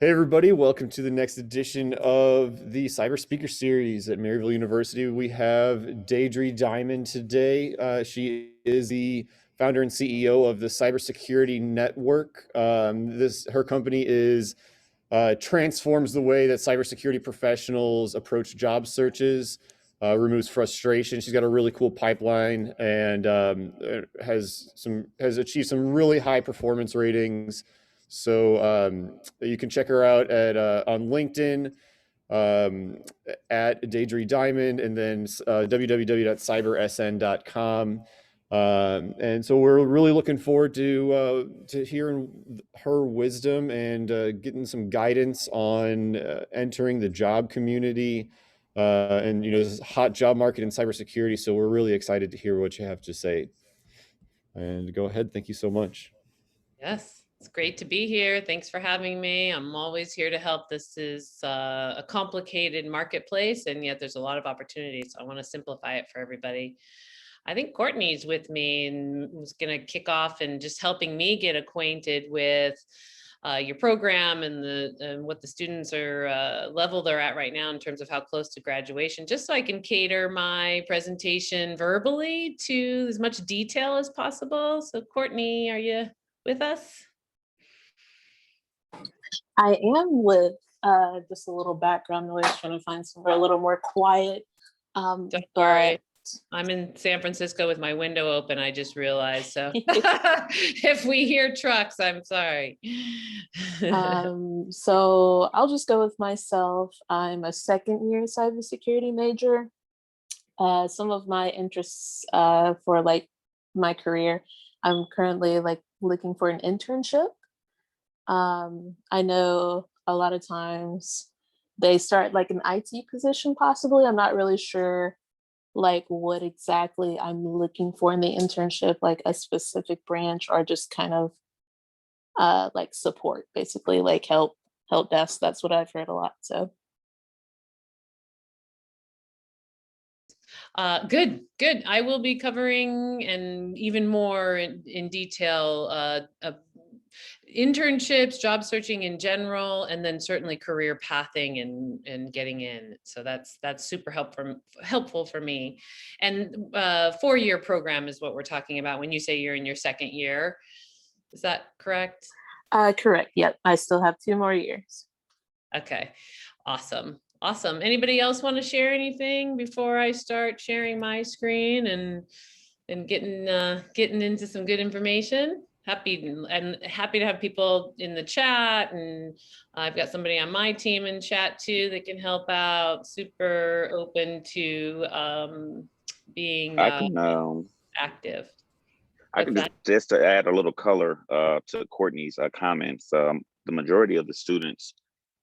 Hey everybody, welcome to the next edition of the Cyber Speaker Series at Maryville University. We have Deidre Diamond today. She is the founder and CEO of the Cybersecurity Network. Her company is transforms the way that cybersecurity professionals approach job searches, removes frustration. She's got a really cool pipeline and has achieved some really high performance ratings. So you can check her out at on LinkedIn at Deidre Diamond, and then www.cybersn.com. And so we're really looking forward to hearing her wisdom and getting some guidance on entering the job community. And this is a hot job market in cybersecurity, so we're really excited to hear what you have to say. And go ahead. Thank you so much. Yes, it's great to be here. Thanks for having me. I'm always here to help. This is a complicated marketplace, and yet there's a lot of opportunities. So I want to simplify it for everybody. I think Courtney's with me and was going to kick off and just helping me get acquainted with your program and what the students are level they're at right now in terms of how close to graduation, just so I can cater my presentation verbally to as much detail as possible. So Courtney, are you with us? I am with just a little background noise, trying to find somewhere a little more quiet. Don't worry. I'm in San Francisco with my window open, I just realized. So if we hear trucks, I'm sorry. So I'll just go with myself. I'm a second-year cybersecurity major. Some of my interests for like my career, I'm currently like looking for an internship. I know a lot of times they start like an IT position, possibly. I'm not really sure like what exactly I'm looking for in the internship, like a specific branch or just kind of like support, basically like help desk. That's what I've heard a lot. So Good. I will be covering and even more in detail internships, job searching in general, and then certainly career pathing and getting in. So that's super helpful for me. And 4-year program is what we're talking about when you say you're in your second year. Is that correct? correct. Yep. I still have 2 more years. Okay. Awesome. Anybody else want to share anything before I start sharing my screen and getting into some good information? I'm happy to have people in the chat, and I've got somebody on my team in chat too that can help out. Super open to being active. I can just to add a little color to Courtney's comments. The majority of the students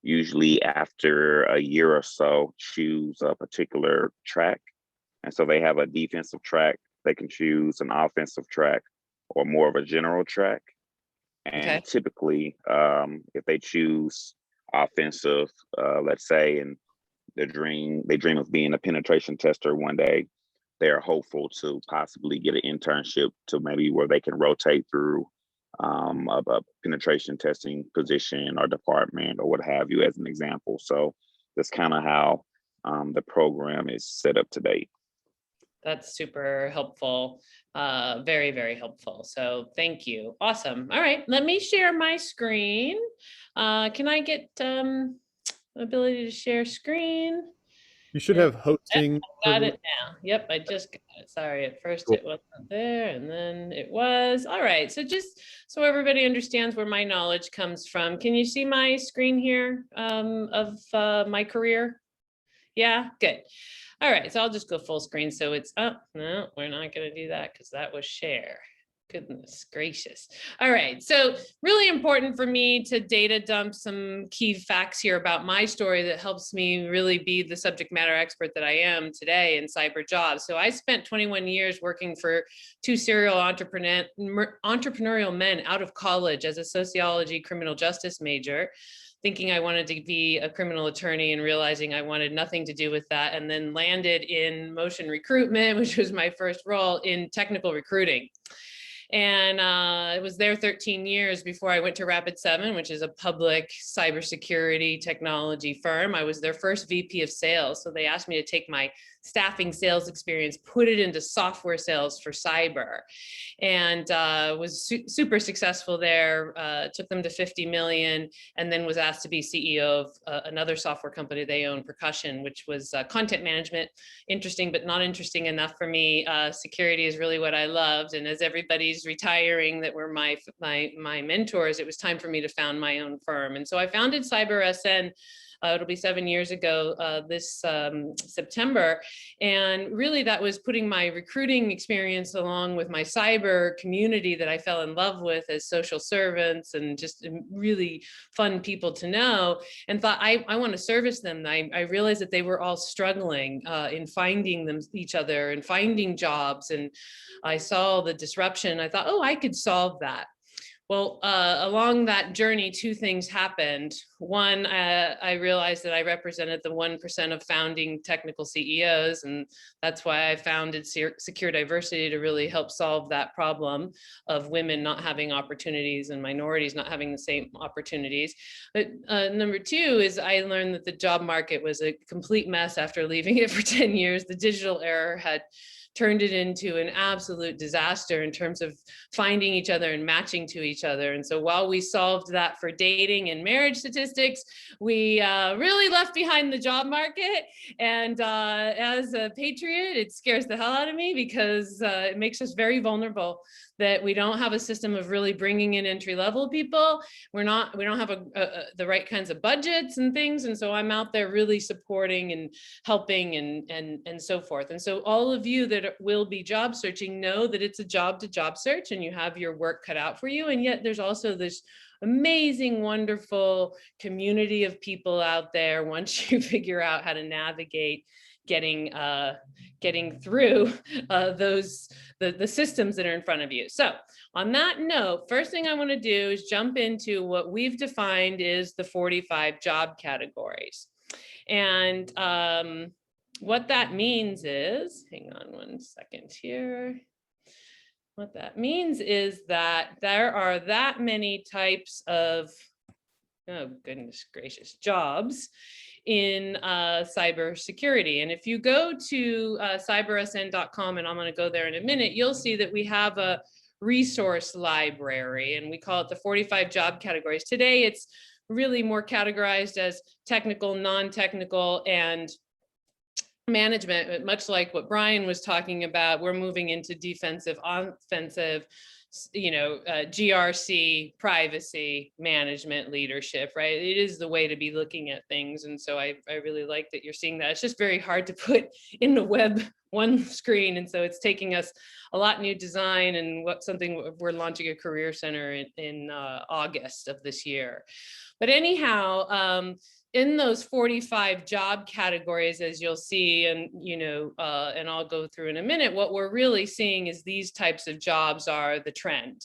usually after a year or so choose a particular track. And so they have a defensive track, they can choose an offensive track or more of a general track. And typically, if they choose offensive, let's say, and they dream of being a penetration tester one day, they're hopeful to possibly get an internship to maybe where they can rotate through a penetration testing position or department or what have you, as an example. So that's kind of how the program is set up today. That's super helpful. Very, very helpful. So thank you. Awesome. All right, let me share my screen. Can I get ability to share screen? You should have hosting. Yep, I got it now. Yep, I just got it. Sorry, at first it wasn't there, and then it was. All right, so just so everybody understands where my knowledge comes from, can you see my screen here of my career? Yeah, good. All right, so I'll just go full screen. So it's up. No, we're not going to do that because that was share. Goodness gracious. All right, so really important for me to data dump some key facts here about my story that helps me really be the subject matter expert that I am today in cyber jobs. So I spent 21 years working for 2 serial entrepreneurial men out of college as a sociology criminal justice major, thinking I wanted to be a criminal attorney and realizing I wanted nothing to do with that, and then landed in motion recruitment, which was my first role in technical recruiting. And I was there 13 years before I went to Rapid7, which is a public cybersecurity technology firm. I was their first VP of sales. So they asked me to take my staffing sales experience, put it into software sales for cyber, and was super successful there, took them to 50 million, and then was asked to be CEO of another software company they own, Percussion, which was content management. Interesting, but not interesting enough for me. Security is really what I loved. And as everybody's retiring that were my mentors, it was time for me to found my own firm. And so I founded CyberSN. It'll be 7 years ago this September. And really that was putting my recruiting experience along with my cyber community that I fell in love with as social servants and just really fun people to know, and thought I want to service them. I realized that they were all struggling in finding each other and finding jobs. And I saw the disruption. I thought, oh, I could solve that. Well, along that journey, two things happened. One, I realized that I represented the 1% of founding technical CEOs, and that's why I founded Secure Diversity, to really help solve that problem of women not having opportunities and minorities not having the same opportunities. But number two is I learned that the job market was a complete mess after leaving it for 10 years. The digital era had turned it into an absolute disaster in terms of finding each other and matching to each other. And so while we solved that for dating and marriage statistics, we really left behind the job market. And as a patriot, it scares the hell out of me because it makes us very vulnerable that we don't have a system of really bringing in entry-level people. We don't have the right kinds of budgets and things. And so I'm out there really supporting and helping and so forth. And so all of you that will be job searching know that it's a job-to-job search and you have your work cut out for you. And yet there's also this amazing, wonderful community of people out there once you figure out how to navigate getting through the systems that are in front of you. So on that note, first thing I want to do is jump into what we've defined is the 45 job categories. And what that means is, hang on one second here. What that means is that there are that many types of, oh goodness gracious, jobs in cybersecurity. And if you go to cybersn.com, and I'm going to go there in a minute, you'll see that we have a resource library, and we call it the 45 job categories. Today, it's really more categorized as technical, non-technical, and management. Much like what Brian was talking about, we're moving into defensive, offensive, GRC, privacy, management, leadership, right? It is the way to be looking at things. And so I really like that you're seeing that. It's just very hard to put in the web one screen. And so it's taking us a lot new design, and something we're launching a career center in August of this year. But anyhow, in those 45 job categories, as you'll see, and and I'll go through in a minute, what we're really seeing is these types of jobs are the trend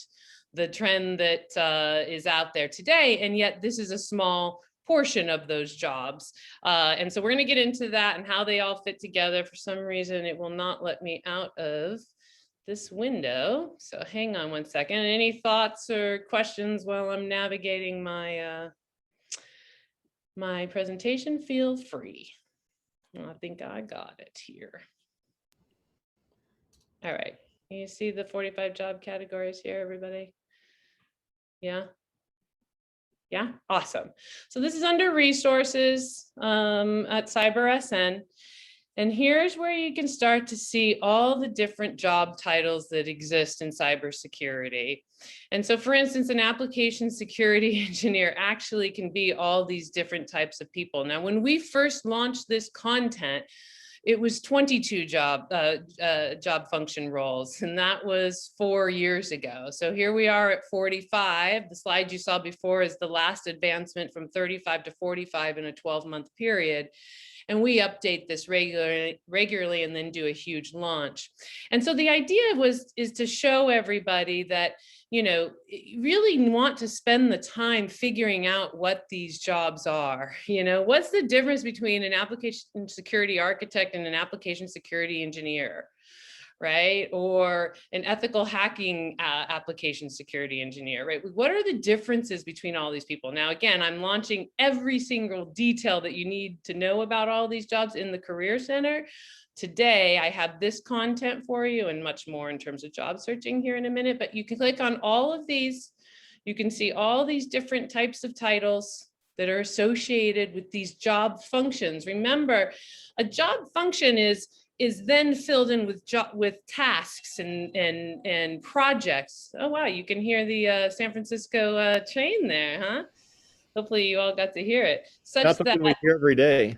that is out there today. And yet this is a small portion of those jobs. And so we're going to get into that and how they all fit together. For some reason, it will not let me out of this window. So hang on one second. Any thoughts or questions while I'm navigating my my presentation? Feel free. I think I got it here. All right. You see the 45 job categories here, everybody? Yeah. Yeah, awesome. So this is under resources at CyberSN. And here's where you can start to see all the different job titles that exist in cybersecurity. And so, for instance, an application security engineer actually can be all these different types of people. Now, when we first launched this content, it was 22 job function roles, and that was 4 years ago. So here we are at 45. The slide you saw before is the last advancement from 35 to 45 in a 12-month period. And we update this regularly and then do a huge launch. And so the idea is to show everybody that, really want to spend the time figuring out what these jobs are. What's the difference between an application security architect and an application security engineer? right? Or an ethical hacking application security engineer, right? What are the differences between all these people? Now, again, I'm launching every single detail that you need to know about all these jobs in the Career Center. Today, I have this content for you and much more in terms of job searching here in a minute, but you can click on all of these. You can see all these different types of titles that are associated with these job functions. Remember, a job function is then filled in with tasks and projects. Oh wow, you can hear the San Francisco train there, huh? Hopefully you all got to hear it. Not something we hear every day.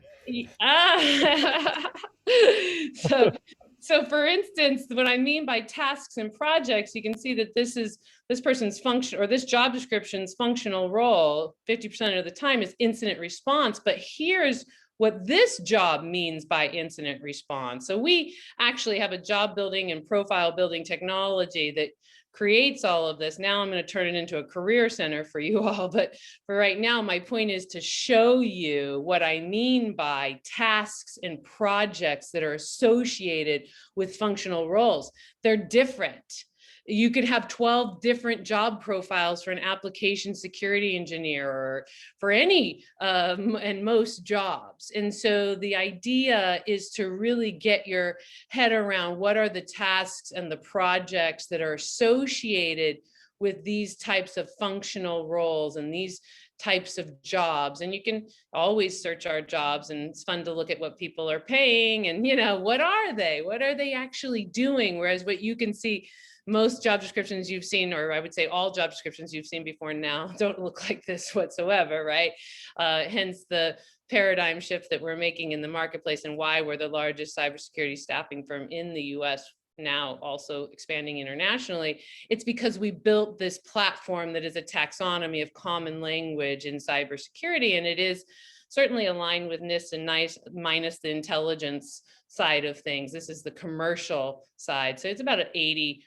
So for instance, what I mean by tasks and projects, you can see that this person's function, or this job description's functional role 50% of the time is incident response. But here's what this job means by incident response. So we actually have a job building and profile building technology that creates all of this. Now I'm going to turn it into a career center for you all. But for right now, my point is to show you what I mean by tasks and projects that are associated with functional roles. They're different. You could have 12 different job profiles for an application security engineer or for any and most jobs. And so the idea is to really get your head around what are the tasks and the projects that are associated with these types of functional roles and these types of jobs. And you can always search our jobs, and it's fun to look at what people are paying and, you know, what are they actually doing? Whereas what you can see, most job descriptions you've seen, or I would say all job descriptions you've seen before now, don't look like this whatsoever, right? Hence the paradigm shift that we're making in the marketplace and why we're the largest cybersecurity staffing firm in the US, now also expanding internationally. It's because we built this platform that is a taxonomy of common language in cybersecurity, and it is certainly aligned with NIST and NICE minus the intelligence side of things. This is the commercial side. So it's about an 80%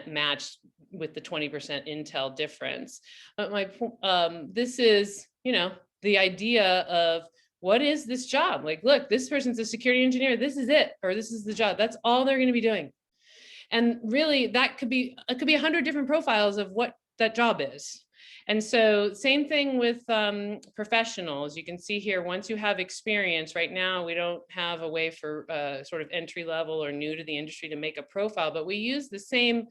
match with the 20% Intel difference. But this is, you know, the idea of what is this job? Like, look, this person's a security engineer. This is it, or this is the job. That's all they're going to be doing. And really that could be 100 different profiles of what that job is. And so same thing with professionals. You can see here, once you have experience, right now, we don't have a way for sort of entry level or new to the industry to make a profile, but we use the same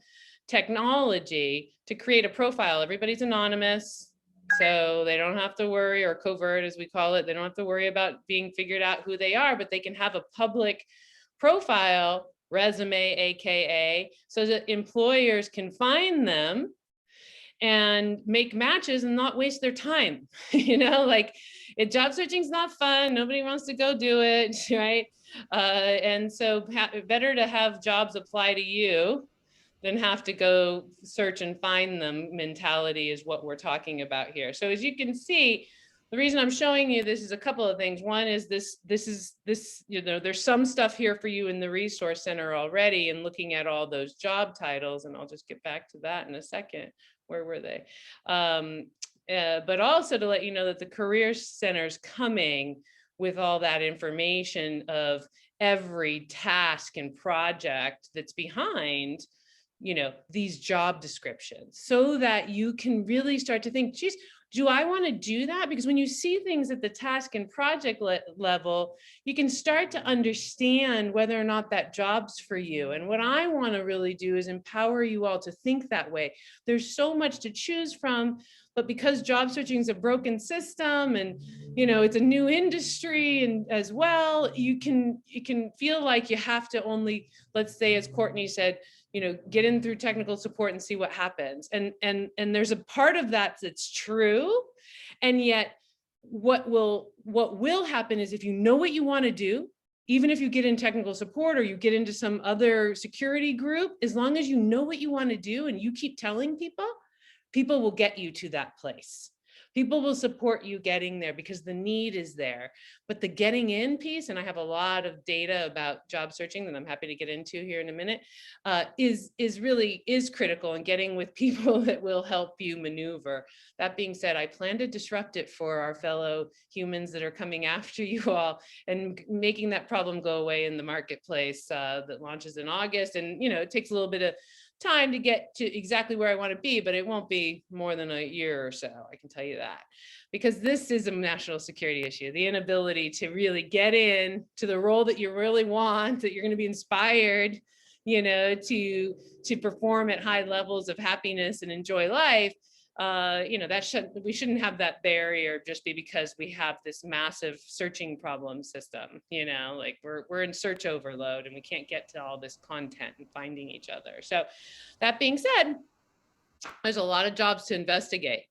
technology to create a profile. Everybody's anonymous, so they don't have to worry, or covert as we call it. They don't have to worry about being figured out who they are, but they can have a public profile, resume, AKA, so that employers can find them and make matches and not waste their time. You know, like, job searching is not fun. Nobody wants to go do it, right? And so better to have jobs apply to you than have to go search and find them mentality is what we're talking about here. So as you can see, the reason I'm showing you this is a couple of things. One is this, you know, there's some stuff here for you in the resource center already, and looking at all those job titles, and I'll just get back to that in a second. Where were they? But also to let you know that the Career Center is coming with all that information of every task and project that's behind, you know, these job descriptions, so that you can really start to think, geez, do I want to do that? Because when you see things at the task and project level, you can start to understand whether or not that job's for you. And what I want to really do is empower you all to think that way. There's so much to choose from, but because job searching is a broken system, and, you know, it's a new industry, and as well, you can feel like you have to only, let's say, as Courtney said, you know, get in through technical support and see what happens. And there's a part of that that's true. And yet what will happen is, if you know what you want to do, even if you get in technical support or you get into some other security group, as long as you know what you want to do and you keep telling people, people will get you to that place. People will support you getting there because the need is there. But the getting in piece, and I have a lot of data about job searching that I'm happy to get into here in a minute, is really critical in getting with people that will help you maneuver. That being said, I plan to disrupt it for our fellow humans that are coming after you all, and making that problem go away in the marketplace that launches in August. And, you know, it takes a little bit of time to get to exactly where I want to be, but it won't be more than a year or so, I can tell you that, because this is a national security issue. The inability to really get in to the role that you really want, that you're going to be inspired, you know, to perform at high levels of happiness and enjoy life. You know, we shouldn't have that barrier just be because we have this massive searching problem system. You know, like we're in search overload and we can't get to all this content and finding each other. So that being said, there's a lot of jobs to investigate.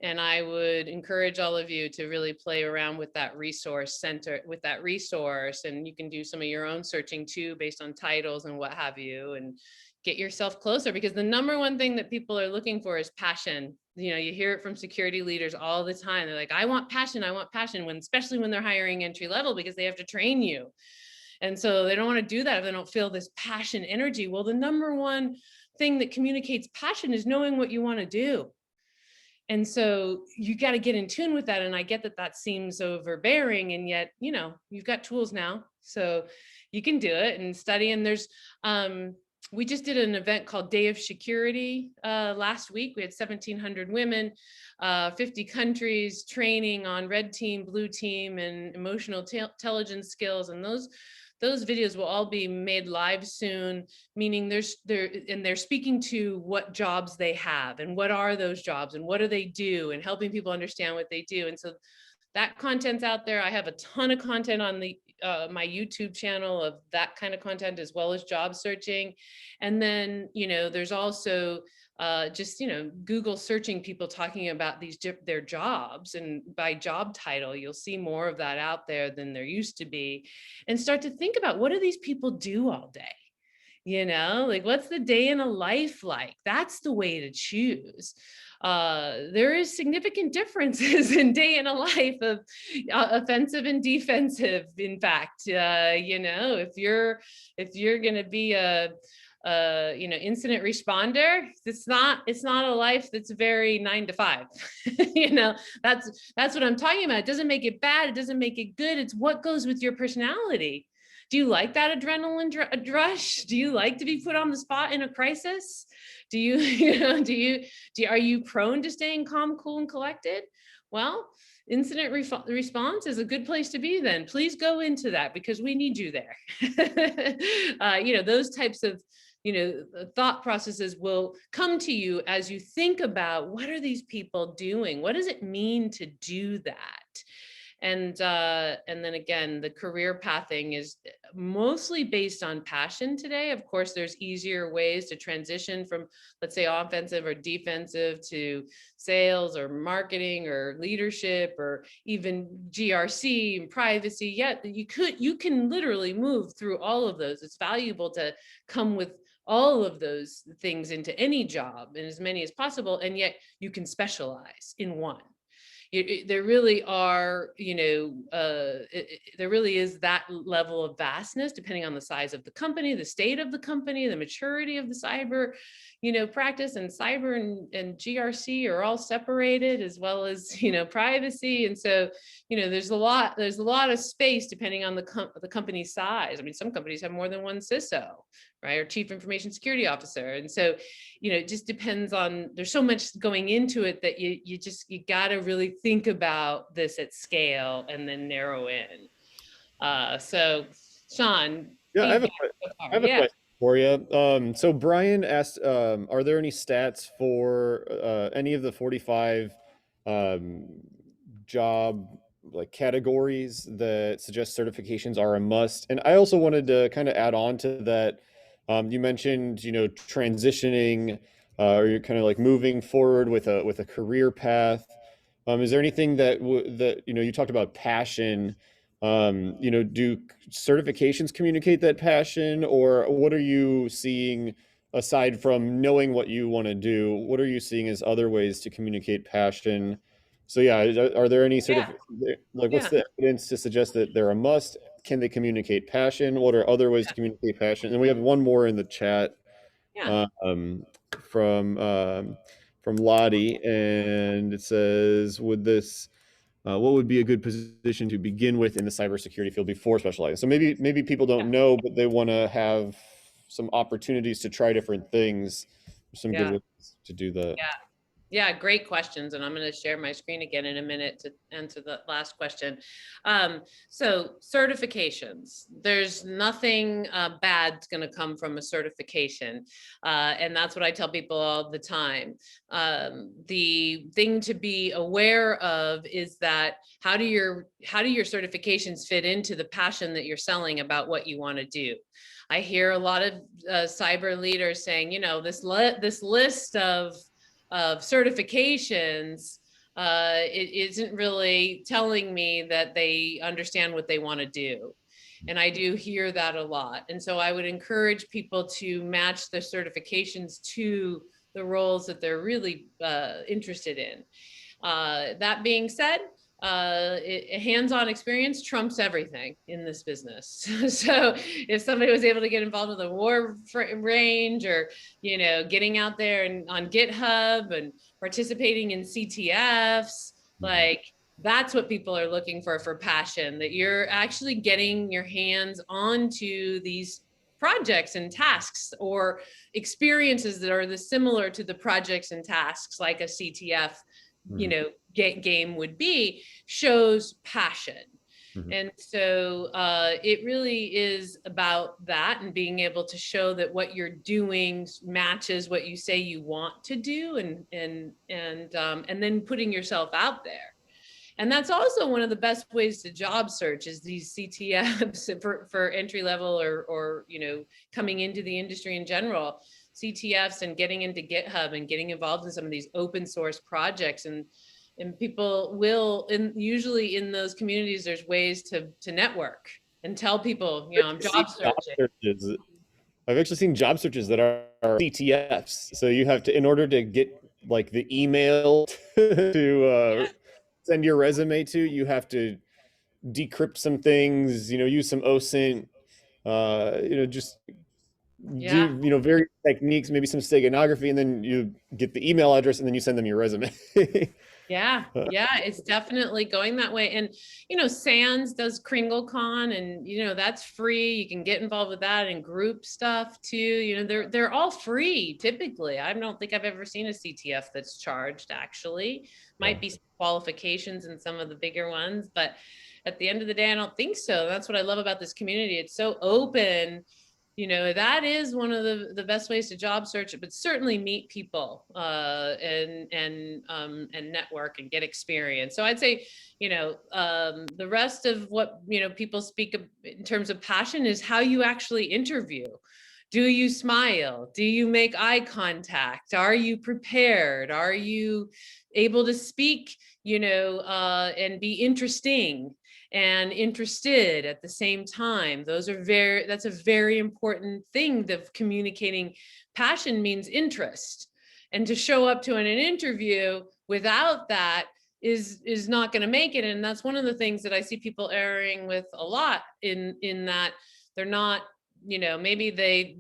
And I would encourage all of you to really play around with that resource center, with that resource. And you can do some of your own searching too, based on titles and what have you, and get yourself closer, because the number one thing that people are looking for is passion. You know, you hear it from security leaders all the time. They're like, I want passion, when, especially when they're hiring entry level, because they have to train you. And so they don't want to do that if they don't feel this passion energy. Well, the number one thing that communicates passion is knowing what you want to do. And so you got to get in tune with that. And I get that that seems overbearing, and yet, you know, you've got tools now, so you can do it and study. And there's, we just did an event called Day of Security last week. We had 1,700 women, 50 countries, training on red team, blue team, and emotional intelligence skills. And those videos will all be made live soon, meaning they're speaking to what jobs they have and what are those jobs and what do they do, and helping people understand what they do. And so that content's out there. I have a ton of content on the my YouTube channel of that kind of content, as well as job searching. And then, you know, there's also just, you know, Google searching people talking about their jobs, and by job title, you'll see more of that out there than there used to be, and start to think about, what do these people do all day? You know, like, what's the day in a life like? That's the way to choose. There is significant differences in day in a life of offensive and defensive. In fact, you know, if you're going to be a you know, incident responder, it's not a life that's very 9 to 5. You know, that's what I'm talking about. It doesn't make it bad. It doesn't make it good. It's what goes with your personality. Do you like that adrenaline rush? Do you like to be put on the spot in a crisis? Do you, you know, are you prone to staying calm, cool, and collected? Well, incident response is a good place to be then. Please go into that, because we need you there. You know, those types of, you know, thought processes will come to you as you think about, what are these people doing? What does it mean to do that? And then again, the career pathing is mostly based on passion today. Of course, there's easier ways to transition from, let's say, offensive or defensive to sales or marketing or leadership or even GRC and privacy. Yet you can literally move through all of those. It's valuable to come with all of those things into any job, and as many as possible, and yet you can specialize in one. There really are, you know, there really is that level of vastness depending on the size of the company, the state of the company, the maturity of the cyber, you know, practice. And cyber and GRC are all separated, as well as, you know, privacy. And so, you know, there's a lot of space depending on the company size. I mean, some companies have more than one CISO, right, or chief information security officer. And so, you know, it just depends on, there's so much going into it that you got to really think about this at scale and then narrow in. So Sean, Yeah, I have a question for you. So Brian asked, are there any stats for any of the 45 job like categories that suggest certifications are a must? And I also wanted to kind of add on to that. You mentioned, you know, transitioning, or you're kind of like moving forward with a career path. Is there anything that you know, you talked about passion? You know, do certifications communicate that passion, or what are you seeing aside from knowing what you want to do? What are you seeing as other ways to communicate passion? So yeah, are there any sort Yeah, of like what's yeah, the evidence to suggest that they're a must? Can they communicate passion? What are other ways to communicate passion? And we have one more in the chat yeah. um, from Lottie, and it says, "Would this what would be a good position to begin with in the cybersecurity field before specializing?" So maybe people don't know, but they want to have some opportunities to try different things. Some good Yeah. ways to do that. Yeah. Yeah, great questions. And I'm going to share my screen again in a minute to answer the last question. So certifications, there's nothing bad going to come from a certification. And that's what I tell people all the time. The thing to be aware of is that how do your certifications fit into the passion that you're selling about what you want to do? I hear a lot of cyber leaders saying, you know, this list of certifications, it isn't really telling me that they understand what they want to do. And I do hear that a lot. And so I would encourage people to match their certifications to the roles that they're really interested in. That being said, hands-on experience trumps everything in this business. So if somebody was able to get involved with a war range, or getting out there and on GitHub and participating in CTFs, like that's what people are looking for passion, that you're actually getting your hands onto these projects and tasks or experiences that are similar to the projects and tasks like a CTF game would be, shows passion. And so it really is about that, and being able to show that what you're doing matches what you say you want to do, and then putting yourself out there. And that's also one of the best ways to job search, is these CTFs for entry level or coming into the industry in general. CTFs and getting into GitHub and getting involved in some of these open source projects, and people will, usually in those communities, there's ways to network and tell people, I'm job searching. I've actually seen job searches that are CTFs. So you have to, in order to get like the email to send your resume to, you have to decrypt some things, use some OSINT, just Yeah. do, various techniques, maybe some steganography, and then you get the email address and then you send them your resume. Yeah, it's definitely going that way. And, SANS does KringleCon, and, that's free. You can get involved with that and group stuff too. They're all free typically. I don't think I've ever seen a CTF that's charged, actually. Might be some qualifications in some of the bigger ones, but at the end of the day, I don't think so. That's what I love about this community. It's so open. That is one of the best ways to job search, but certainly meet people and network and get experience. So I'd say, the rest of what, people speak of in terms of passion is how you actually interview. Do you smile? Do you make eye contact? Are you prepared? Are you able to speak, and be interesting and interested at the same time? That's a very important thing. Of communicating passion means interest, and to show up to an interview without that is not going to make it. And that's one of the things that I see people erring with a lot, in that they're not, maybe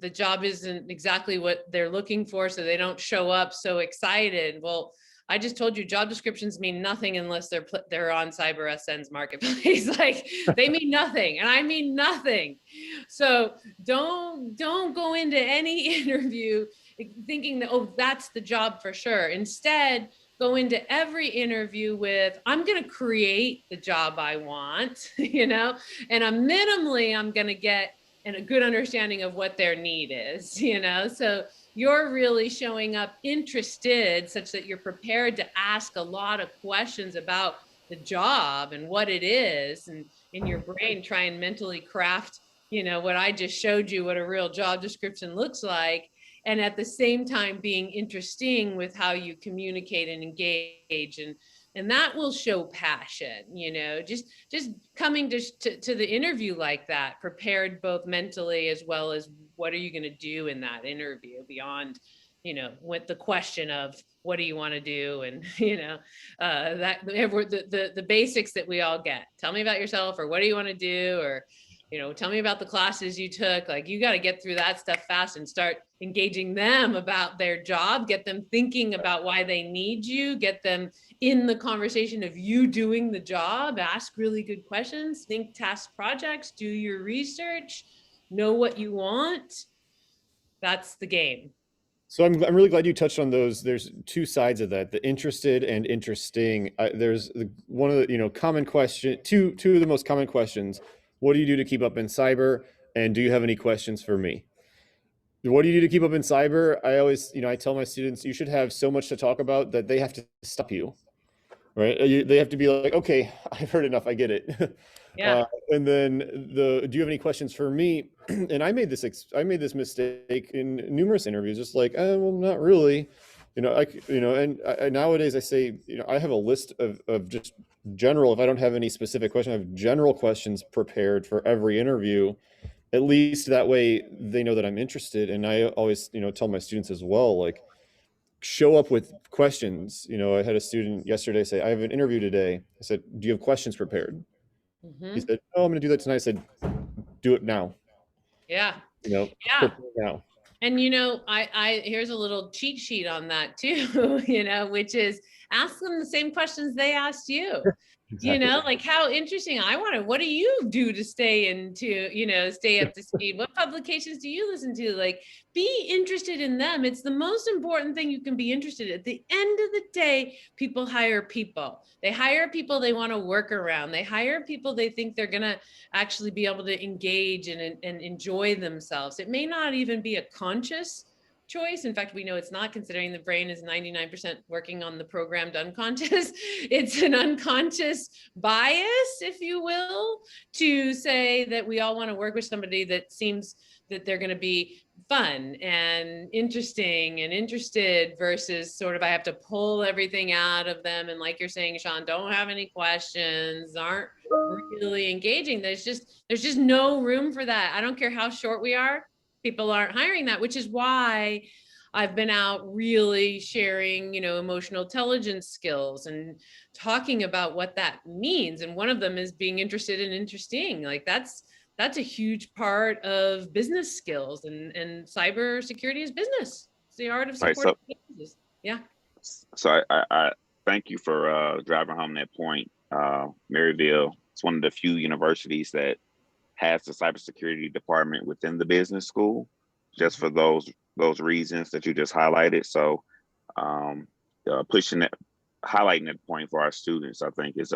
the job isn't exactly what they're looking for, so they don't show up so excited. Well, I just told you, job descriptions mean nothing unless they're on CyberSN's marketplace. Like, they mean nothing, and I mean nothing. So don't go into any interview thinking that, oh, that's the job for sure. Instead, go into every interview with, I'm going to create the job I want, and minimally I'm going to get a good understanding of what their need is, so you're really showing up interested, such that you're prepared to ask a lot of questions about the job and what it is, and in your brain try and mentally craft, what I just showed you, what a real job description looks like, and at the same time being interesting with how you communicate and engage, and that will show passion. Just coming to the interview like that, prepared both mentally as well as what are you going to do in that interview beyond with the question of what do you want to do? And, the basics that we all get. Tell me about yourself, or what do you want to do? Or, tell me about the classes you took. Like, you got to get through that stuff fast and start engaging them about their job, get them thinking about why they need you, get them in the conversation of you doing the job, ask really good questions, think task projects, do your research, know what you want. That's the game. So I'm really glad you touched on those. There's two sides of that: the interested and interesting. There's one of the common question, two of the most common questions. What do you do to keep up in cyber? And do you have any questions for me? What do you do to keep up in cyber? I always, I tell my students, you should have so much to talk about that they have to stop you, right? They have to be like, okay, I've heard enough, I get it. Yeah. And then do you have any questions for me? And I made this mistake in numerous interviews, just like, well, not really, and nowadays I say, I have a list of just general, if I don't have any specific question, I have general questions prepared for every interview. At least that way they know that I'm interested. And I always, tell my students as well, like, show up with questions. I had a student yesterday say, I have an interview today. I said, do you have questions prepared? He said, oh, I'm going to do that tonight. I said, do it now. Yeah. Yeah. Now. And, I here's a little cheat sheet on that too, which is ask them the same questions they asked you. Exactly. Like, how interesting. What do you do to stay stay up to speed? What publications do you listen to? Like, be interested in them. It's the most important thing you can be interested in. At the end of the day, people hire people. They hire people they want to work around. They hire people they think they're going to actually be able to engage and enjoy themselves. It may not even be a conscious choice. In fact, we know it's not, considering the brain is 99% working on the programmed unconscious. It's an unconscious bias, if you will, to say that we all want to work with somebody that seems that they're going to be fun and interesting and interested, versus sort of, I have to pull everything out of them. And like you're saying, Sean, don't have any questions, aren't really engaging. There's just no room for that. I don't care how short we are. People aren't hiring that, which is why I've been out really sharing, emotional intelligence skills and talking about what that means. And one of them is being interested and interesting. Like, that's a huge part of business skills, and cybersecurity is business. It's the art of supporting businesses. Yeah. So I thank you for driving home that point. Maryville, it's one of the few universities that has the cybersecurity department within the business school, just for those reasons that you just highlighted. So highlighting that point for our students, I think is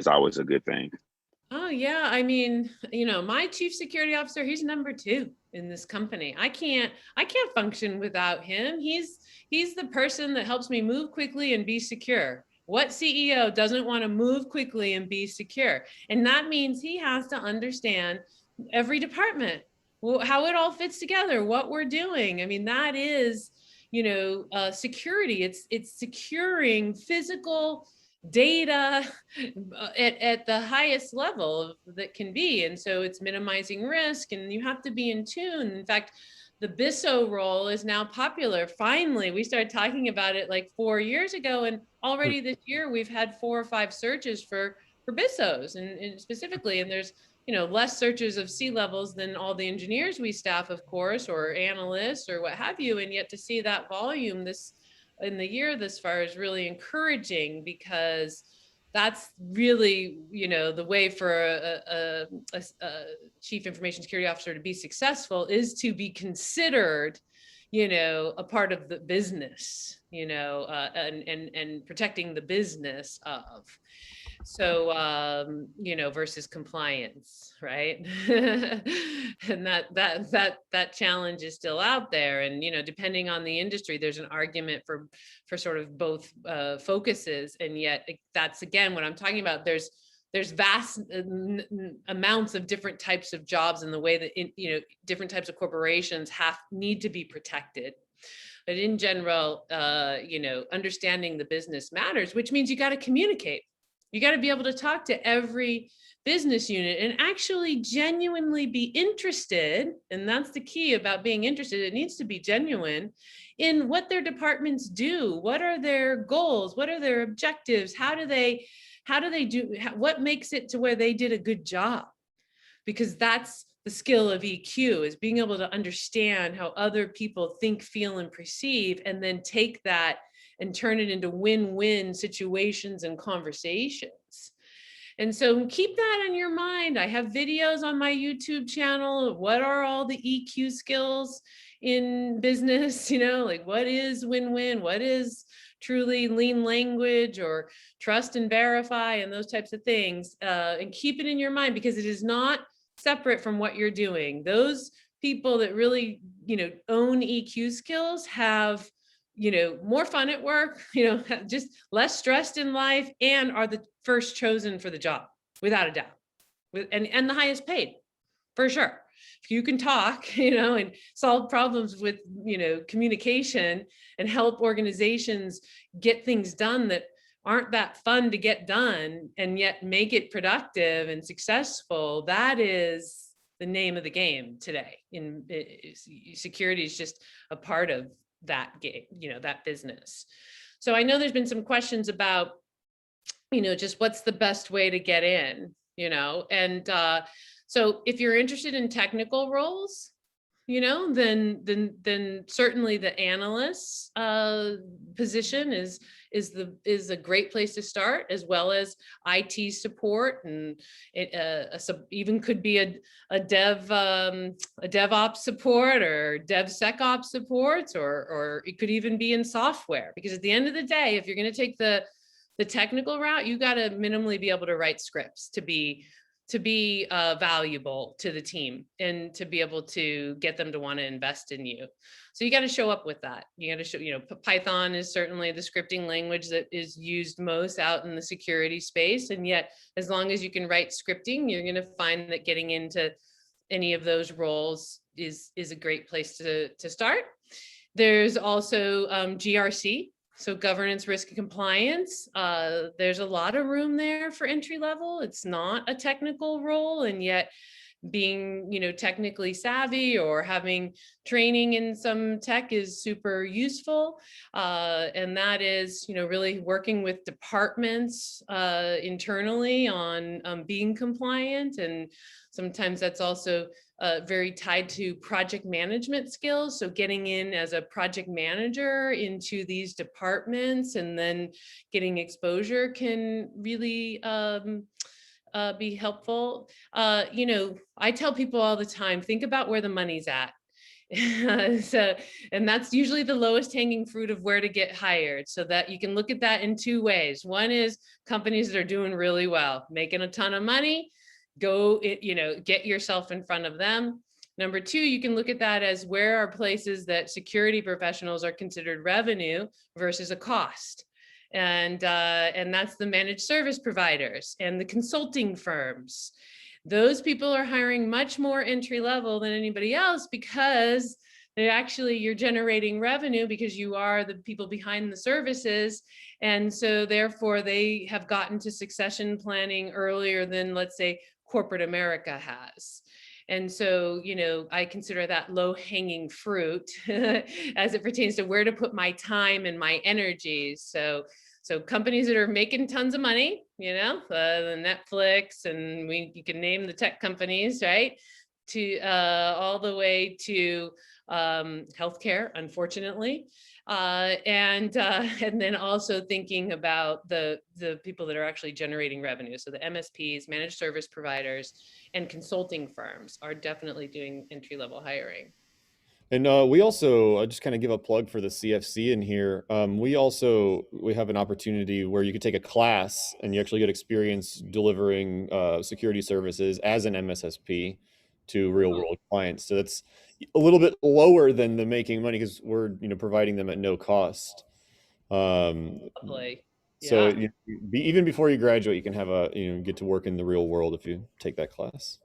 always a good thing. Oh yeah. I mean, my chief security officer, he's number 2 in this company. I can't function without him. He's the person that helps me move quickly and be secure. What CEO doesn't want to move quickly and be secure? And that means he has to understand every department, how it all fits together, what we're doing. I mean, that is, security. It's securing physical data at the highest level that can be. And so it's minimizing risk, and you have to be in tune. In fact, the BISO role is now popular. Finally, we started talking about it like 4 years ago, and already this year we've had 4 or 5 searches for BISOs, and specifically, and there's less searches of C-levels than all the engineers we staff, of course, or analysts or what have you. And yet to see that volume in the year this far is really encouraging, because that's really, the way for a chief information security officer to be successful is to be considered, a part of the business, and protecting the business of. So, versus compliance, right? And that challenge is still out there. And, depending on the industry, there's an argument for sort of both focuses. And yet that's, again, what I'm talking about. There's vast amounts of different types of jobs, and the way that, different types of corporations need to be protected. But in general, understanding the business matters, which means you got to communicate. You got to be able to talk to every business unit and actually genuinely be interested. And that's the key about being interested. It needs to be genuine in what their departments do. What are their goals? What are their objectives? How do they do, what makes it to where they did a good job? Because that's the skill of EQ, is being able to understand how other people think, feel, and perceive, and then take that and turn it into win-win situations and conversations. And so keep that in your mind. I have videos on my YouTube channel of what are all the EQ skills in business, you know, like what is win-win, what is truly lean language or trust and verify and those types of things. And keep it in your mind, because it is not separate from what you're doing. Those people that really, you know, own EQ skills have, you know, more fun at work, you know, just less stressed in life, and are the first chosen for the job, without a doubt, and the highest paid, for sure. If you can talk, you know, and solve problems with, you know, communication, and help organizations get things done that aren't that fun to get done, and yet make it productive and successful, that is the name of the game today. In security is just a part of that game, you know, that business. So I know there's been some questions about, you know, just what's the best way to get in, you know, and so if you're interested in technical roles, you know, then certainly the analyst position is a great place to start, as well as IT support, and it even could be a DevOps support or DevSecOps supports, or it could even be in software. Because at the end of the day, if you're going to take the technical route, you got to minimally be able to write scripts to be valuable to the team, and to be able to get them to want to invest in you. So you got to show up with that. You got to show, you know, Python is certainly the scripting language that is used most out in the security space. And yet, as long as you can write scripting, you're going to find that getting into any of those roles is a great place to start. There's also GRC. So governance, risk, and compliance, there's a lot of room there for entry level. It's not a technical role, and yet being, you know, technically savvy or having training in some tech is super useful. And that is, you know, really working with departments internally on being compliant. And sometimes that's also very tied to project management skills. So getting in as a project manager into these departments and then getting exposure can really be helpful. You know, I tell people all the time, think about where the money's at. So, and that's usually the lowest hanging fruit of where to get hired, so that you can look at that in two ways. One is companies that are doing really well, making a ton of money, go, you know, get yourself in front of them. Number two, you can look at that as where are places that security professionals are considered revenue versus a cost. And that's the managed service providers and the consulting firms. Those people are hiring much more entry level than anybody else, because you're generating revenue because you are the people behind the services. And so therefore they have gotten to succession planning earlier than, let's say, corporate America has. And so, you know, I consider that low hanging fruit as it pertains to where to put my time and my energies. So companies that are making tons of money, you know, the Netflix, and you can name the tech companies, right? To all the way to healthcare, unfortunately. And then also thinking about the people that are actually generating revenue. So the MSPs, managed service providers, and consulting firms are definitely doing entry-level hiring. And we also just kind of give a plug for the CFC in here. We have an opportunity where you could take a class and you actually get experience delivering security services as an MSSP to real world clients. So that's a little bit lower than the making money, because we're, you know, providing them at no cost. Lovely. So Yeah. even before you graduate, you can have get to work in the real world if you take that class.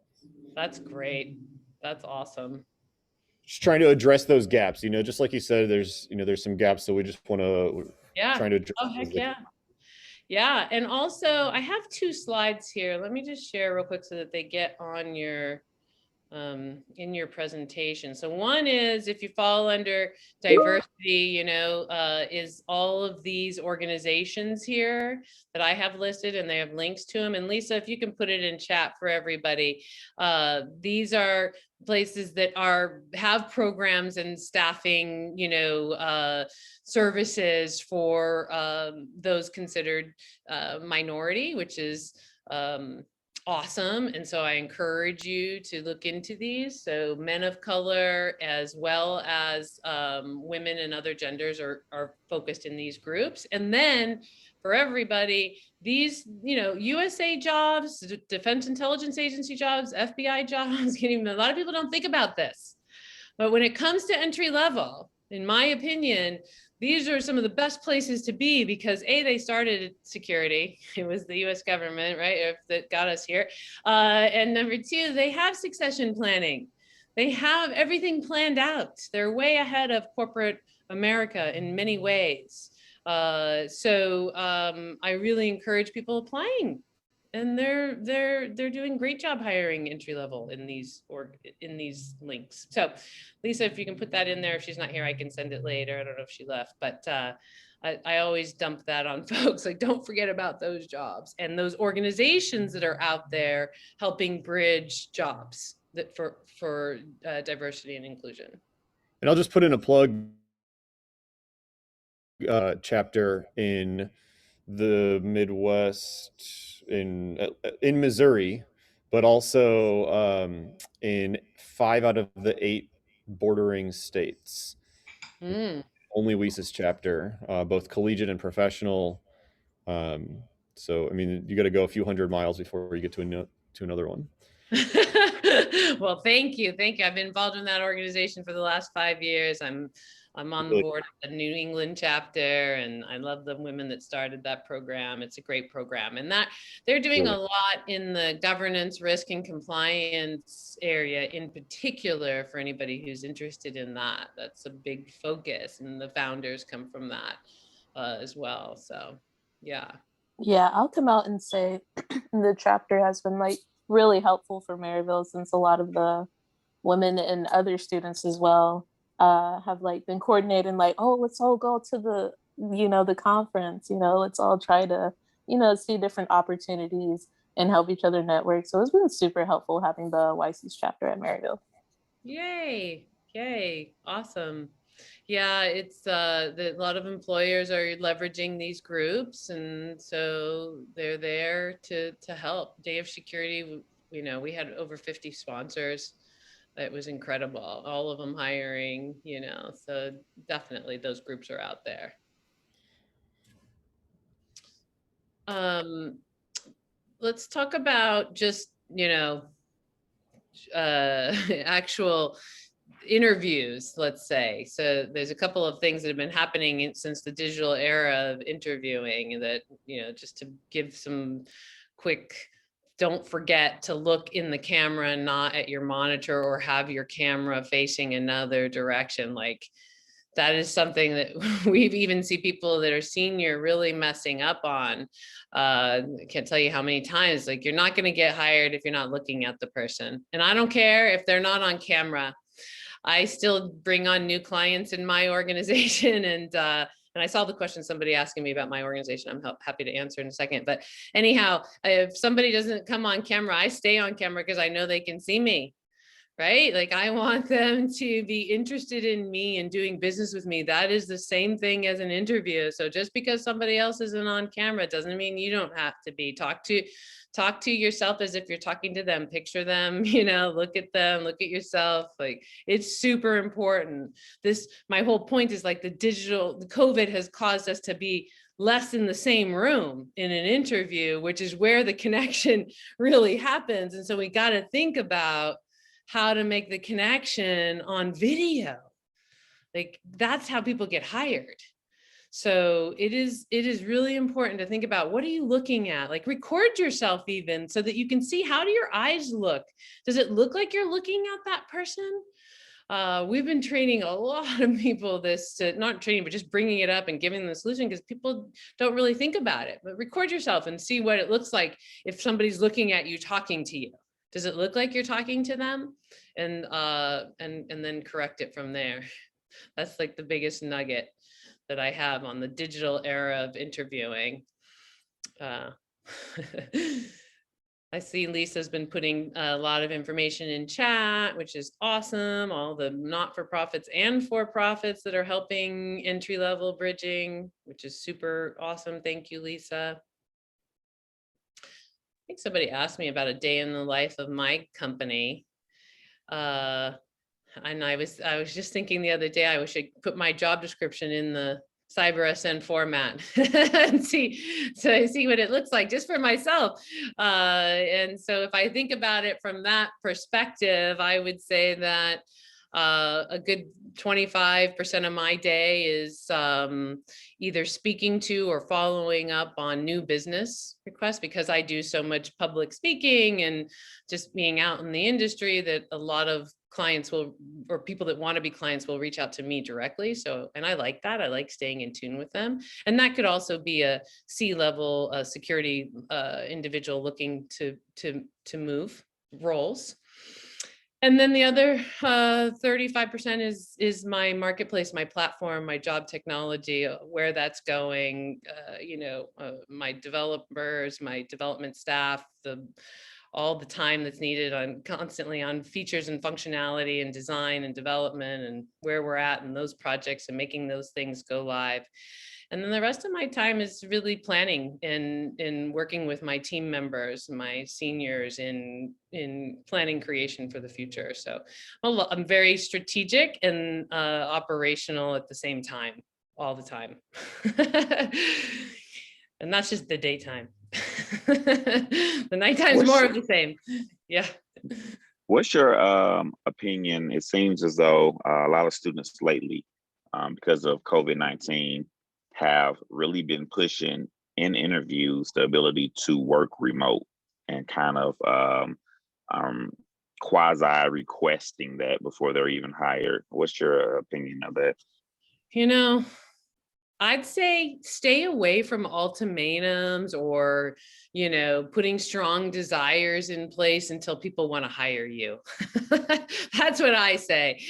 That's great. That's awesome. Just trying to address those gaps, you know, just like you said, there's some gaps, so we just want to trying to address. Oh, heck yeah. Yeah. And also I have two slides here. Let me just share real quick so that they get on your in your presentation. So one is, if you fall under diversity, is all of these organizations here that I have listed, and they have links to them. And Lisa, if you can put it in chat for everybody, these are places that have programs and staffing, services for those considered minority, which is awesome. And so I encourage you to look into these. So men of color, as well as women and other genders are focused in these groups. And then for everybody, these, USA jobs, Defense Intelligence Agency jobs, FBI jobs, a lot of people don't think about this. But when it comes to entry level, in my opinion, these are some of the best places to be, because they started security. It was the US government, right, that got us here. And number two, they have succession planning. They have everything planned out. They're way ahead of corporate America in many ways. So I really encourage people applying. And they're doing great job hiring entry level in these links. So Lisa, if you can put that in there, if she's not here, I can send it later. I don't know if she left, but I always dump that on folks. Like, don't forget about those jobs and those organizations that are out there helping bridge jobs that for diversity and inclusion. And I'll just put in a plug chapter in the Midwest, in Missouri, but also in 5 out of the 8 bordering states. Only WESIS chapter, both collegiate and professional. So I mean, you got to go a few hundred miles before you get to another one. Well, thank you. I've been involved in that organization for the last 5 years. I'm on the board of the New England chapter, and I love the women that started that program. It's a great program, and that they're doing a lot in the governance, risk, and compliance area in particular. For anybody who's interested in that, that's a big focus, and the founders come from that as well. So, yeah. Yeah, I'll come out and say the chapter has been really helpful for Maryville, since a lot of the women and other students as well have been coordinating, let's all go to the conference, let's all try to see different opportunities and help each other network. So it's been super helpful having the YC's chapter at Maryville. Yay, awesome. Yeah, it's a lot of employers are leveraging these groups, and so they're there to help. Day of Security, we had over 50 sponsors. It was incredible. All of them hiring, so definitely those groups are out there. Let's talk about just, actual interviews, let's say. So there's a couple of things that have been happening since the digital era of interviewing that, just to give some quick, don't forget to look in the camera and not at your monitor, or have your camera facing another direction. That is something that we've even see people that are senior really messing up on. I can't tell you how many times, you're not going to get hired if you're not looking at the person. And I don't care if they're not on camera. I still bring on new clients in my organization, and I saw the question somebody asking me about my organization. I'm happy to answer in a second. But anyhow, if somebody doesn't come on camera, I stay on camera because I know they can see me, right? I want them to be interested in me and doing business with me. That is the same thing as an interview. So just because somebody else isn't on camera doesn't mean you don't have to be. Talk to yourself as if you're talking to them. Picture them, look at them, look at yourself. It's super important. My whole point is the COVID has caused us to be less in the same room in an interview, which is where the connection really happens. And so we got to think about how to make the connection on video. That's how people get hired. So it is really important to think about, what are you looking at? Record yourself even, so that you can see, how do your eyes look? Does it look like you're looking at that person? We've been training a lot of people not training, but just bringing it up and giving them the solution, because people don't really think about it. But record yourself and see what it looks like if somebody's looking at you, talking to you. Does it look like you're talking to them? And then correct it from there. That's like the biggest nugget that I have on the digital era of interviewing. I see Lisa's been putting a lot of information in chat, which is awesome. All the not-for-profits and for-profits that are helping entry-level bridging, which is super awesome. Thank you, Lisa. I think somebody asked me about a day in the life of my company. And I was just thinking the other day, I wish I put my job description in the CyberSN format and see what it looks like just for myself. And so if I think about it from that perspective, I would say that a good 25% of my day is either speaking to or following up on new business requests, because I do so much public speaking and just being out in the industry that a lot of clients will, or people that want to be clients will reach out to me directly. So, and I like that. I like staying in tune with them. And that could also be a C-level security individual looking to move roles. And then the other 35% is my marketplace, my platform, my job technology, where that's going, my developers, my development staff, all the time that's needed constantly on features and functionality and design and development and where we're at in those projects and making those things go live. And then the rest of my time is really planning and working with my team members, my seniors in planning creation for the future. So I'm very strategic and operational at the same time, all the time. And that's just the daytime. The nighttime is more of the same. Yeah. What's your opinion? It seems as though a lot of students lately, because of COVID-19, have really been pushing in interviews the ability to work remote and kind of quasi requesting that before they're even hired. What's your opinion of that? I'd say stay away from ultimatums or, putting strong desires in place until people want to hire you. That's what I say.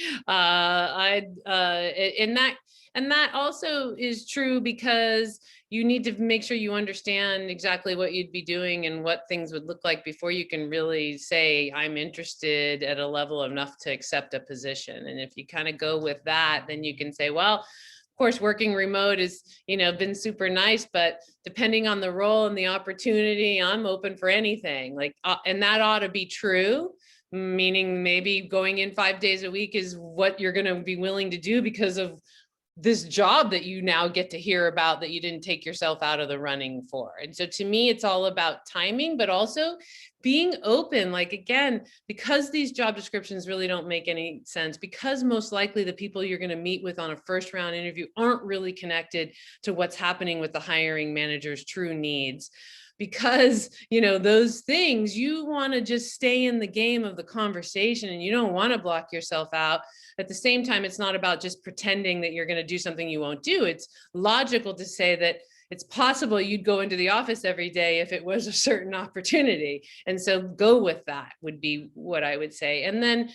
And that also is true because you need to make sure you understand exactly what you'd be doing and what things would look like before you can really say, I'm interested at a level enough to accept a position. And if you kind of go with that, then you can say, well, of course, working remote has, been super nice, but depending on the role and the opportunity, I'm open for anything. And that ought to be true, meaning maybe going in 5 days a week is what you're going to be willing to do because of this job that you now get to hear about that you didn't take yourself out of the running for. And so to me, it's all about timing, but also being open. Again, because these job descriptions really don't make any sense, because most likely the people you're going to meet with on a first round interview aren't really connected to what's happening with the hiring manager's true needs. Because, those things, you want to just stay in the game of the conversation and you don't want to block yourself out. At the same time, it's not about just pretending that you're going to do something you won't do. It's logical to say that it's possible you'd go into the office every day if it was a certain opportunity. And so go with that would be what I would say. And then,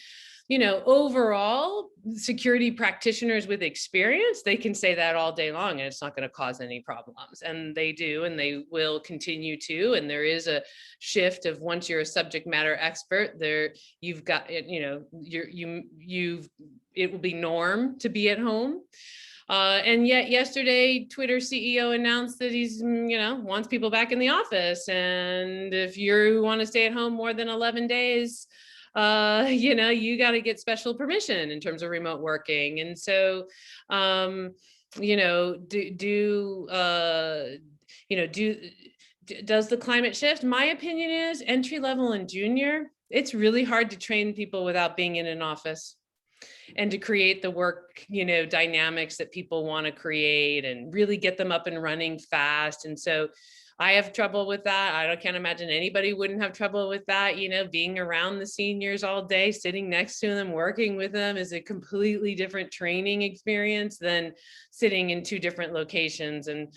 overall, security practitioners with experience, they can say that all day long and it's not going to cause any problems. And they do, and they will continue to. And there is a shift of once you're a subject matter expert, you've got, it will be norm to be at home. And yet yesterday, Twitter CEO announced that he's, wants people back in the office. And if you want to stay at home more than 11 days, you got to get special permission in terms of remote working. And so, does the climate shift? My opinion is entry level and junior, it's really hard to train people without being in an office and to create the work, dynamics that people want to create and really get them up and running fast. And so I have trouble with that. I can't imagine anybody wouldn't have trouble with that. Being around the seniors all day, sitting next to them, working with them is a completely different training experience than sitting in two different locations. And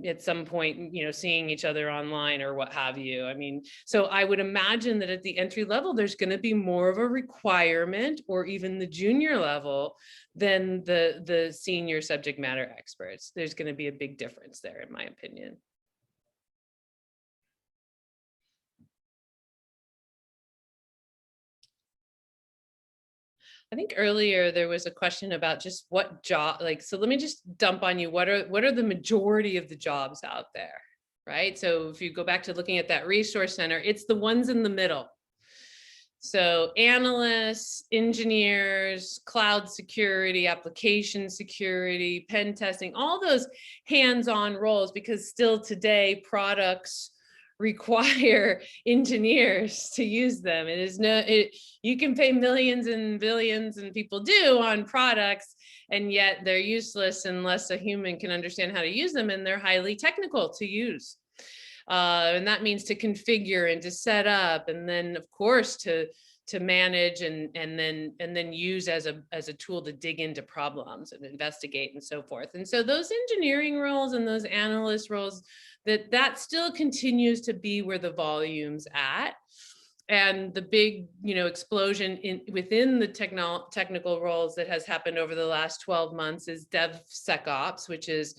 at some point, seeing each other online or what have you. I mean, so I would imagine that at the entry level, there's going to be more of a requirement, or even the junior level, than the senior subject matter experts. There's going to be a big difference there, in my opinion. I think earlier there was a question about just what job, so let me just dump on you. What are the majority of the jobs out there, right? So if you go back to looking at that resource center, it's the ones in the middle. So analysts, engineers, cloud security, application security, pen testing, all those hands-on roles, because still today products require engineers to use them. You can pay millions and billions, and people do, on products, and yet they're useless unless a human can understand how to use them, and they're highly technical to use. And that means to configure and to set up, and then of course to manage and then use as a tool to dig into problems and investigate and so forth. And so those engineering roles and those analyst roles, that still continues to be where the volume's at. And the big, explosion within the technical roles that has happened over the last 12 months is DevSecOps, which is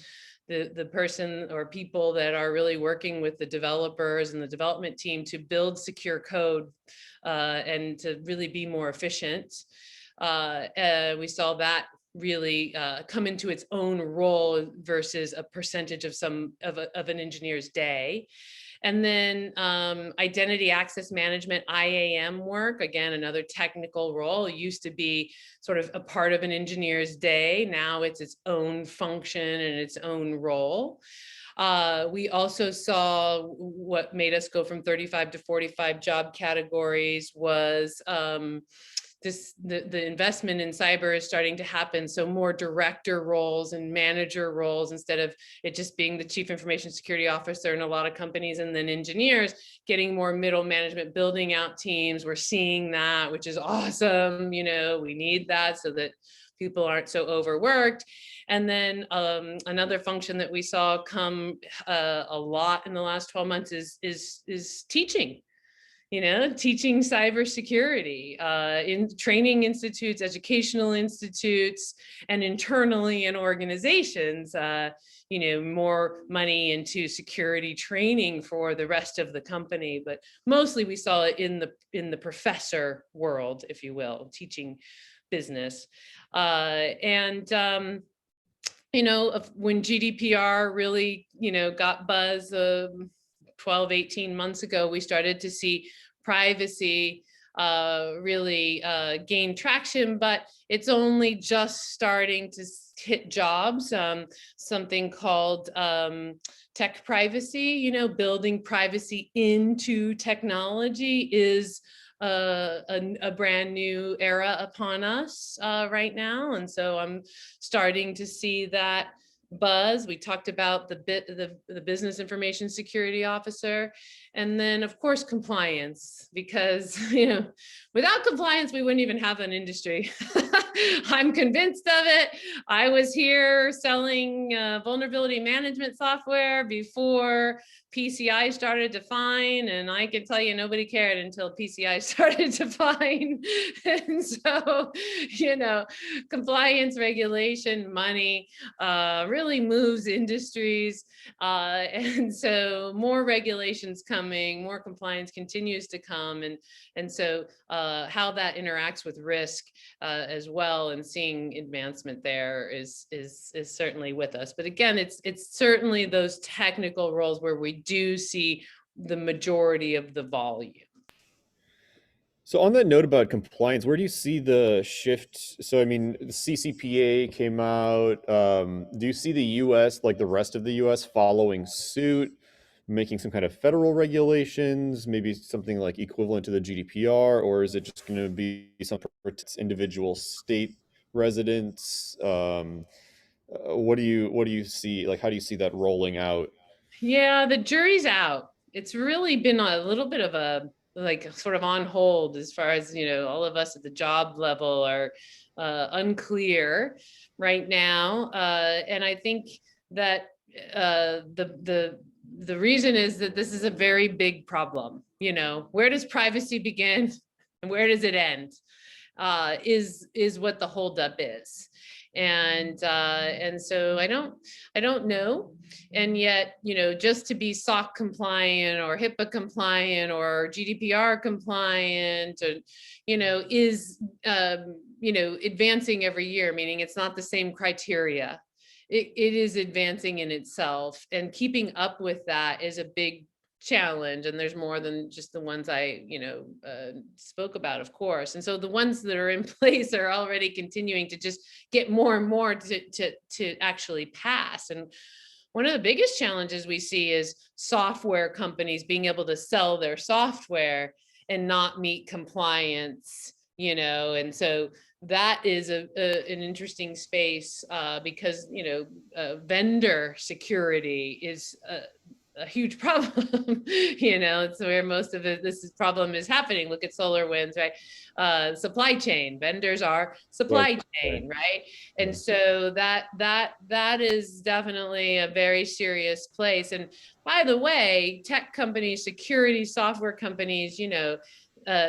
the person or people that are really working with the developers and the development team to build secure code and to really be more efficient. We saw that really come into its own role versus a percentage of an engineer's day. And then identity access management, IAM work, again, another technical role. It used to be sort of a part of an engineer's day. Now it's its own function and its own role. We also saw what made us go from 35 to 45 job categories was the investment in cyber is starting to happen. So more director roles and manager roles, instead of it just being the chief information security officer in a lot of companies, and then engineers getting more middle management, building out teams. We're seeing that, which is awesome. We need that so that people aren't so overworked. And then another function that we saw come a lot in the last 12 months is teaching. Teaching cybersecurity in training institutes, educational institutes, and internally in organizations, more money into security training for the rest of the company. But mostly we saw it in the professor world, if you will, teaching business. When GDPR really, got buzz 12, 18 months ago, we started to see privacy really gain traction, but it's only just starting to hit jobs. Something called tech privacy, building privacy into technology is a brand new era upon us right now. And so I'm starting to see that buzz. We talked about the business information security officer, and then of course compliance, because without compliance we wouldn't even have an industry. I'm convinced of it. I was here selling vulnerability management software before PCI started to fine, and I can tell you nobody cared until PCI started to fine. And so, compliance, regulation, money really moves industries. And so more regulations coming, more compliance continues to come. And so how that interacts with risk as well, and seeing advancement there is certainly with us. But again, it's certainly those technical roles where we do see the majority of the volume. So on that note about compliance, where do you see the shift? So, I mean, the CCPA came out. Do you see the US, like the rest of the US, following suit, making some kind of federal regulations, maybe something like equivalent to the GDPR, or is it just going to be something for individual state residents? What do you see? Like, how do you see that rolling out? Yeah, the jury's out. It's really been a little bit of a sort of on hold, as far as all of us at the job level are unclear right now. And I think that the reason is that this is a very big problem. You know, where does privacy begin and where does it end? Is what the holdup is. And so I don't know. And yet, you know, just to be SOC compliant or HIPAA compliant or GDPR compliant, or, you know, is, you know, advancing every year, meaning it's not the same criteria. It is advancing in itself, and keeping up with that is a big challenge. And there's more than just the ones I, you know, spoke about, of course. And so the ones that are in place are already continuing to just get more and more to actually pass. And one of the biggest challenges we see is software companies being able to sell their software and not meet compliance, you know. And so that is an interesting space, because, you know, vendor security is a huge problem. You know, it's where most of this problem is happening. Look at SolarWinds, right? Supply chain, vendors are supply chain, right? And so that is definitely a very serious place. And by the way, tech companies, security software companies, you know,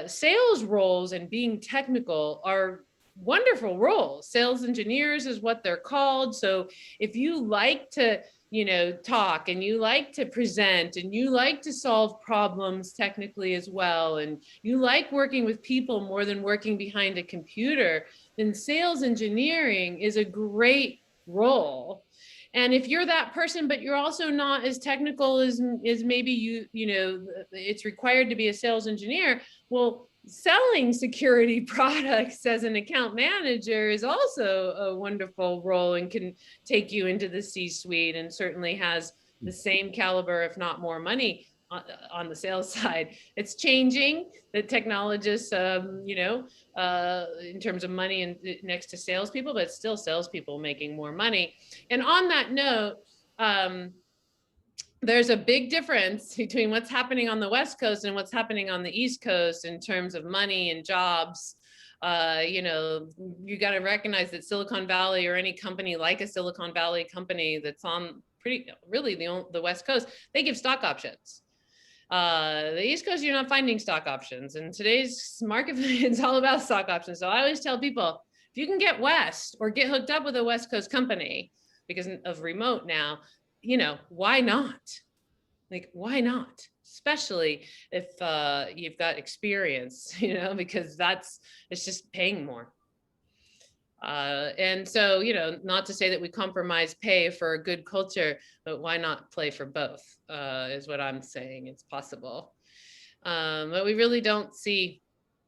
sales roles and being technical are wonderful roles. Sales engineers is what they're called. So if you like to, you know, talk, and you like to present, and you like to solve problems technically as well, and you like working with people more than working behind a computer, then sales engineering is a great role. And if you're that person, but you're also not as technical as maybe you know, it's required to be a sales engineer, well, selling security products as an account manager is also a wonderful role, and can take you into the C-suite, and certainly has the same caliber, if not more money on the sales side. It's changing. The technologists, you know, in terms of money and next to salespeople, but still salespeople making more money. And on that note, there's a big difference between what's happening on the West Coast and what's happening on the East Coast in terms of money and jobs. You know, you got to recognize that Silicon Valley, or any company like a Silicon Valley company that's on really the West Coast, they give stock options. The East Coast, you're not finding stock options. And today's market, it's all about stock options. So I always tell people, if you can get West, or get hooked up with a West Coast company because of remote now, you know, why not? Like, why not? Especially if you've got experience, you know, because it's just paying more. And so, you know, not to say that we compromise pay for a good culture, but why not play for both, is what I'm saying. It's possible. But we really don't see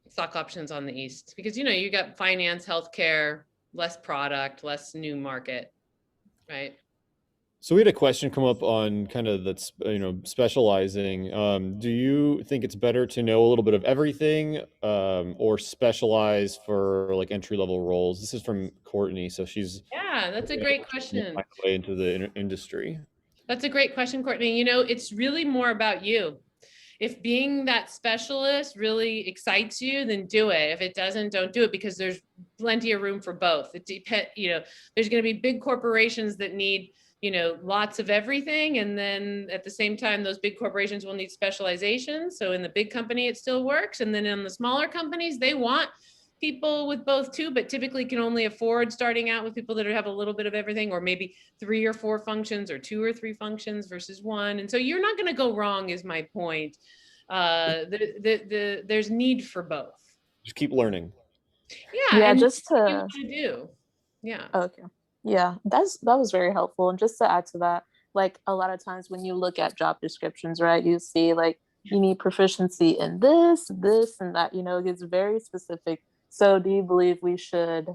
stock options on the East, because, you know, you got finance, healthcare, less product, less new market, right? So we had a question come up on kind of that's, you know, specializing. Do you think it's better to know a little bit of everything, or specialize for like entry-level roles? This is from Courtney. So she's That's a great question. find a way into the industry. That's a great question, Courtney. You know, it's really more about you. If being that specialist really excites you, then do it. If it doesn't, don't do it, because there's plenty of room for both. It depends, you know, there's going to be big corporations that need, you know, lots of everything. And then at the same time, those big corporations will need specialization. So in the big company, it still works. And then in the smaller companies, they want people with both too, but typically can only afford starting out with people that have a little bit of everything, or maybe 3 or 4 functions, or 2 or 3 functions versus 1. And so you're not going to go wrong, is my point. There's need for both. Just keep learning. Yeah, and just what you to want to do. Yeah. Okay. Yeah, that was very helpful. And just to add to that, like a lot of times when you look at job descriptions, right, you see like you need proficiency in this, and that, you know, it's very specific. So do you believe we should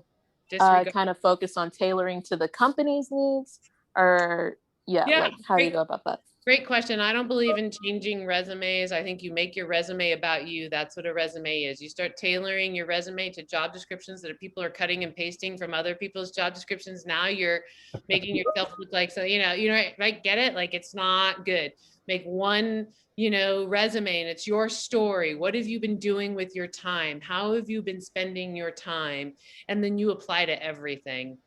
kind of focus on tailoring to the company's needs, or like how do you go about that? Great question. I don't believe in changing resumes. I think you make your resume about you. That's what a resume is. You start tailoring your resume to job descriptions that people are cutting and pasting from other people's job descriptions. Now you're making yourself look like, so, you know, right? Get it? Like, it's not good. Make one, you know, resume, and it's your story. What have you been doing with your time? How have you been spending your time? And then you apply to everything.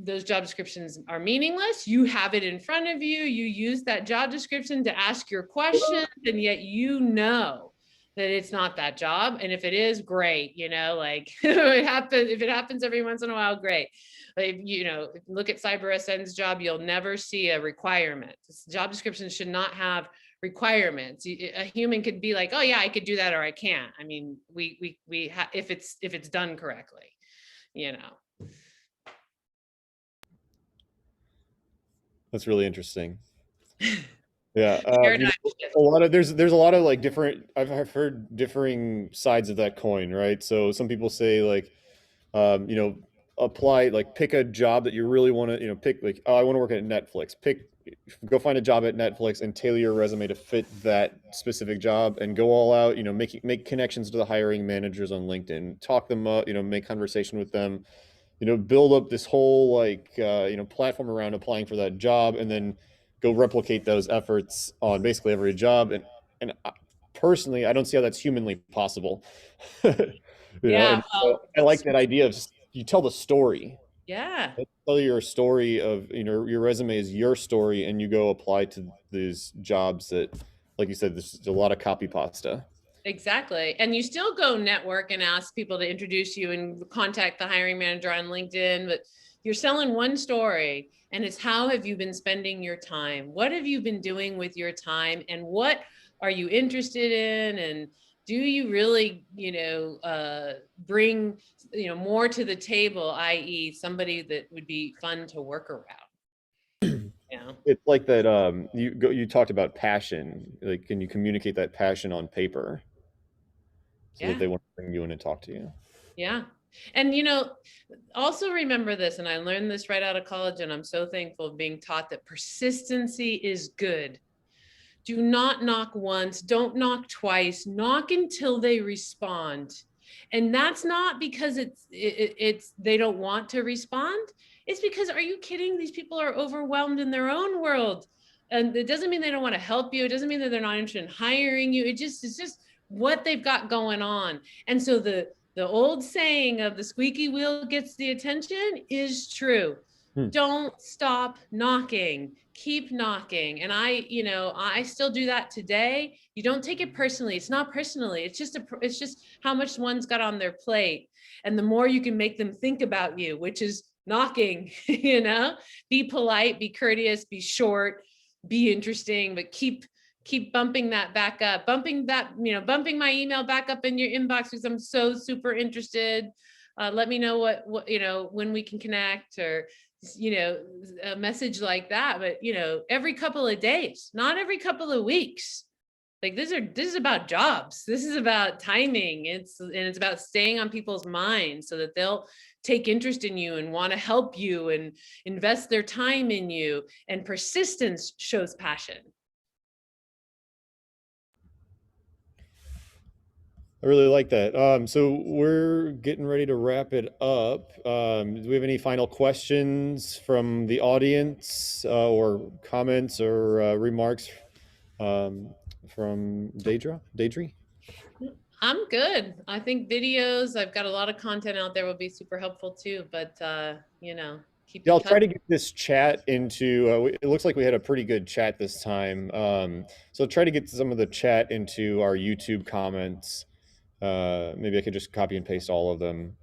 those job descriptions are meaningless. You have it in front of you. You use that job description to ask your questions, and yet you know that it's not that job. And if it is, great, you know, like if it happens every once in a while, great. Like, you know, look at CyberSN's job, you'll never see a requirement. Job descriptions should not have requirements. A human could be like, oh yeah, I could do that, or I can't. I mean, if it's done correctly, you know. That's really interesting. Yeah, there's a lot of like different. I've heard differing sides of that coin, right? So some people say like, you know, apply, like pick a job that you really want to, you know, pick like, oh, I want to work at Netflix. Go find a job at Netflix and tailor your resume to fit that specific job, and go all out. You know, make connections to the hiring managers on LinkedIn, talk them up. You know, make conversation with them. You know, build up this whole like you know, platform around applying for that job, and then go replicate those efforts on basically every job. And personally, I don't see how that's humanly possible. You know, Yeah, and so I like that idea of you tell the story. yeah. Tell your story of, you know, your resume is your story, and you go apply to these jobs that, like you said, there's a lot of copy pasta. Exactly. And you still go network and ask people to introduce you and contact the hiring manager on LinkedIn, but you're selling one story, and it's how have you been spending your time? What have you been doing with your time, and what are you interested in? And do you really, you know, bring, you know, more to the table, i.e. somebody that would be fun to work around? Yeah. It's like that, you talked about passion. Like, can you communicate that passion on paper so that Yeah. they want to bring you in and talk to you? Yeah. And, you know, also remember this, and I learned this right out of college, and I'm so thankful of being taught that persistency is good. Do not knock once, don't knock twice, knock until they respond. And that's not because it's they don't want to respond. It's because, are you kidding? These people are overwhelmed in their own world. And it doesn't mean they don't want to help you. It doesn't mean that they're not interested in hiring you. It's just what they've got going on. And so the old saying of the squeaky wheel gets the attention is true. Don't stop knocking, keep knocking. And you know, I still do that today. You don't take it personally. It's not personally. It's just how much one's got on their plate. And the more you can make them think about you, which is knocking, you know, be polite, be courteous, be short, be interesting, but keep bumping that back up, bumping my email back up in your inbox because I'm so super interested. Let me know what, you know, when we can connect, or, you know, a message like that. But, you know, every couple of days, not every couple of weeks. Like this is about jobs. This is about timing. It's about staying on people's minds so that they'll take interest in you and want to help you and invest their time in you. And persistence shows passion. I really like that. So we're getting ready to wrap it up. Do we have any final questions from the audience, or comments, or remarks from Deidre? I'm good. I think videos, I've got a lot of content out there, will be super helpful too, but you know, keep Yeah, in I'll try touch. to get this chat into, it looks like we had a pretty good chat this time. So try to get some of the chat into our YouTube comments. Maybe I could just copy and paste all of them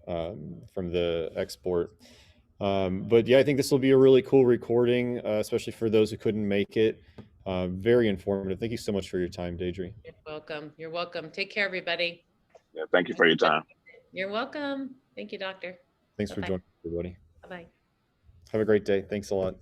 from the export. But yeah, I think this will be a really cool recording, especially for those who couldn't make it. Very informative. Thank you so much for your time, Deidre. You're welcome. You're welcome. Take care, everybody. Yeah, thank you for your time. You're welcome. Thank you, doctor. Thanks for Bye-bye. joining, everybody. Bye-bye. Have a great day. Thanks a lot.